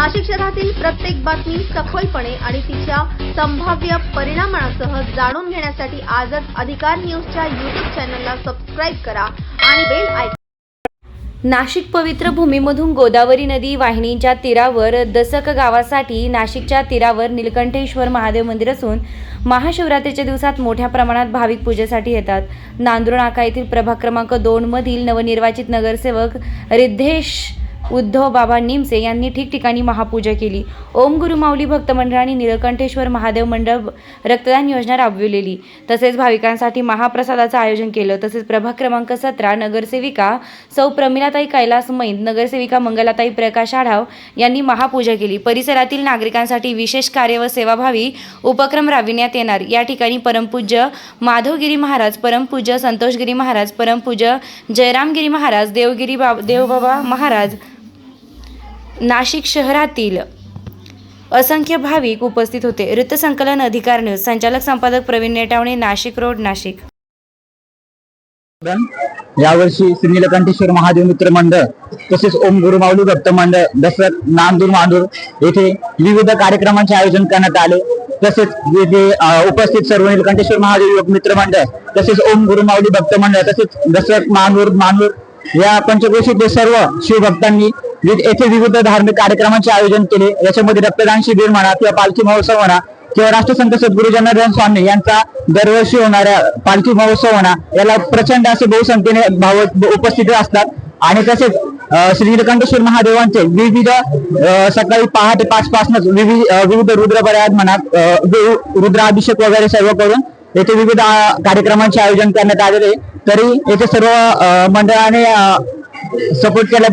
नाशिक शहरातील प्रत्येक बातमी सखोलपणे आणि तिच्या संभाव्य परिणामांसह जाणून घेण्यासाठी आजच अधिकार न्यूजच्या YouTube चॅनलला सबस्क्राइब करा आणि बेल आयकॉन. नाशिक पवित्र भूमीमधून गोदावरी नदी वाहिनीच्या तीरावर दसक गावासाठी नाशिकच्या तीरावर नीलकंठेश्वर महादेव मंदिर असून महाशिवरात्रीच्या दिवसात मोठ्या प्रमाणात भाविक पूजेसाठी येतात. नांदूर नाका येथील प्रभाग क्रमांक 2 मधील नवनिर्वाचित नगरसेवक रिद्धेश उद्धव बाबा निमसे यांनी ठिकठिकाणी महापूजा केली. ओम गुरु माऊली भक्त मंडळाने नीलकंठेश्वर महादेव मंडळ रक्तदान योजना राबविलेली. तसेच भाविकांसाठी महाप्रसादाचं आयोजन केलं. तसेच प्रभाग क्रमांक 17 नगरसेविका सौ प्रमिलाताई कैलास मैन, नगरसेविका मंगलाताई प्रकाश आढाव यांनी महापूजा केली. परिसरातील नागरिकांसाठी विशेष कार्य व सेवाभावी उपक्रम राबविण्यात येणार. या ठिकाणी परमपूज्य माधवगिरी महाराज, परमपूज्य संतोषगिरी महाराज, परमपूज्य जयरामगिरी महाराज, देवबाबा महाराज, नाशिक शहरातील असंख्य भाविक उपस्थित होते. वृत्तसंकलन अधिकार न्यूज, संचालक संपादक प्रवीण नेटावणे, नाशिक रोड, नाशिक. यावर्षी श्री नीलकंठेश्वर महादेव मित्र मंडळ तसेच ओम गुरु माऊली भक्त मंडळ दसक नांदूर येथे विविध कार्यक्रमांचे आयोजन करण्यात आले. तसेच येथे उपस्थित सर्व नीलकंठेश्वर महादेव युवक मित्र मंडळ तसेच ओम गुरु माऊली भक्त मंडळ तसेच दसक मानूर या पंचक्रोशीतील सर्व शिवभक्तांनी येथे विविध धार्मिक कार्यक्रमांचे आयोजन केले. याच्यामध्ये रक्तदान शिबिर म्हणा किंवा पालखी महोत्सव म्हणा किंवा राष्ट्रसंत सद्गुरू जनार्दन स्वामी यांचा दरवर्षी होणाऱ्या पालखी महोत्सव म्हणा याला प्रचंड असे बहुसंख्येने भाविक उपस्थित असतात. आणि तसेच श्री नीलकंठेश्वर महादेवांचे विविध सकाळी पहाटे 5 पासूनच विविध रुद्रप्रयाग म्हणा रुद्राभिषेक वगैरे सर्व करून येथे विविध कार्यक्रमांचे आयोजन करण्यात आलेले. तरी येथे सर्व मंडळाने सपोर्ट केला.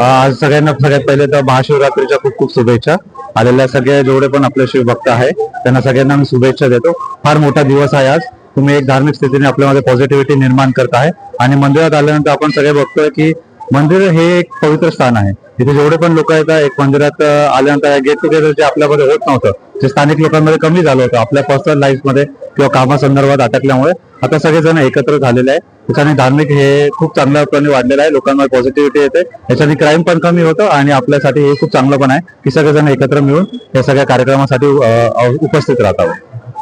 आज सगळ्यांना सगळ्यात पहिले तर महाशिवरात्रीच्या खूप खूप शुभेच्छा. आलेल्या सगळे जेवढे पण आपले शिवभक्त आहे त्यांना सगळ्यांना मी शुभेच्छा देतो. फार मोठा दिवस आहे आज. तुम्ही एक धार्मिक स्थितीने आपल्यामध्ये पॉझिटिव्हिटी निर्माण करत आहे. आणि मंदिरात आल्यानंतर आपण सगळे बघतोय की मंदिर हे एक पवित्र स्थान आहे. इथे जेवढे पण लोक येतात एक मंदिरात आल्यानंतर गेट टुगेदर जे आपल्यामध्ये होत नव्हतं ते स्थानिक लोकांमध्ये कमी झालं होतं. आपल्या पर्सनल लाईफ मध्ये किंवा कामासंदर्भात अटकल्यामुळे आता सगळेजण एकत्र झालेले आहे. त्याच्याने धार्मिक हे खूप चांगल्यापणे वाढलेलं आहे. लोकांमध्ये पॉझिटिव्हिटी येते. याच्याने क्राईम पण कमी होतं आणि आपल्यासाठी हे खूप चांगलं पण आहे की सगळेजण एकत्र मिळून या सगळ्या कार्यक्रमासाठी उपस्थित राहतात.